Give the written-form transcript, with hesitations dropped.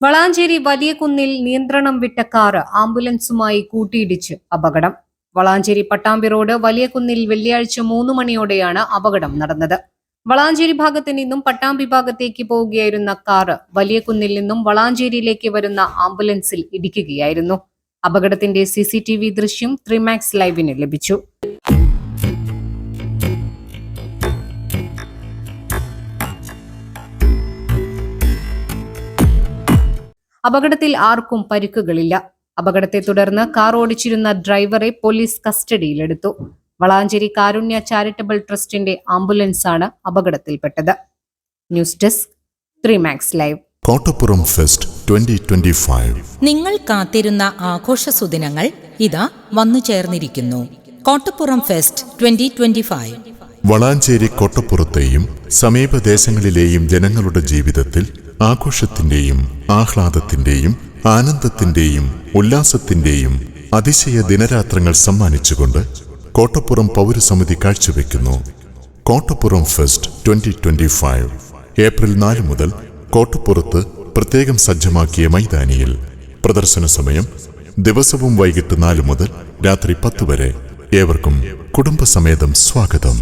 വളാഞ്ചേരി വലിയകുന്നിൽ നിയന്ത്രണം വിട്ട കാറ് ആംബുലൻസുമായി കൂട്ടിയിടിച്ച് അപകടം. വളാഞ്ചേരി പട്ടാമ്പി റോഡ് വലിയകുന്നിൽ വെള്ളിയാഴ്ച 3 മണിയോടെയാണ് അപകടം നടന്നത്. വളാഞ്ചേരി ഭാഗത്ത് നിന്നും പട്ടാമ്പി ഭാഗത്തേക്ക് പോവുകയായിരുന്ന കാറ് വലിയകുന്നിൽ നിന്നും വളാഞ്ചേരിയിലേക്ക് വരുന്ന ആംബുലൻസിൽ ഇടിക്കുകയായിരുന്നു. അപകടത്തിന്റെ CCTV ദൃശ്യം 3Max ലൈവിന് ലഭിച്ചു. അപകടത്തിൽ ആർക്കും പരിക്കുകളില്ല. അപകടത്തെ തുടർന്ന് കാർ ഓടിച്ചിരുന്ന ഡ്രൈവറെ പോലീസ് കസ്റ്റഡിയിലെടുത്തു. വളാഞ്ചേരി കാരുണ്യ ചാരിറ്റബിൾ ട്രസ്റ്റിന്റെ ആംബുലൻസാണ് അപകടത്തിൽപ്പെട്ടത്. News desk 3Max live. Kottappuram fest 2025. നിങ്ങൾ കാത്തിരുന്ന ആഘോഷ സുദിനങ്ങൾ ഇതാ വന്നു ചേർന്നിരിക്കുന്നു. കോട്ടപ്പുറം ഫെസ്റ്റ് 2025. വളാഞ്ചേരി കോട്ടപ്പുറത്തെയും സമീപദേശങ്ങളിലെയും ജനങ്ങളുടെ ജീവിതത്തിൽ ആഘോഷത്തിന്റെയും ആഹ്ലാദത്തിന്റെയും ആനന്ദത്തിന്റെയും ഉല്ലാസത്തിന്റെയും അതിശയ ദിനരാത്രങ്ങൾ സമ്മാനിച്ചുകൊണ്ട് കോട്ടപ്പുറം പൗരസമിതി കാഴ്ചവെക്കുന്നു കോട്ടപ്പുറം ഫെസ്റ്റ് 2025. ഏപ്രിൽ 4 മുതൽ കോട്ടപ്പുറത്ത് പ്രത്യേകം സജ്ജമാക്കിയ മൈതാനിയിൽ. പ്രദർശന സമയം ദിവസവും വൈകിട്ട് 4 മുതൽ രാത്രി 10 വരെ. ഏവർക്കും കുടുംബസമേതം സ്വാഗതം.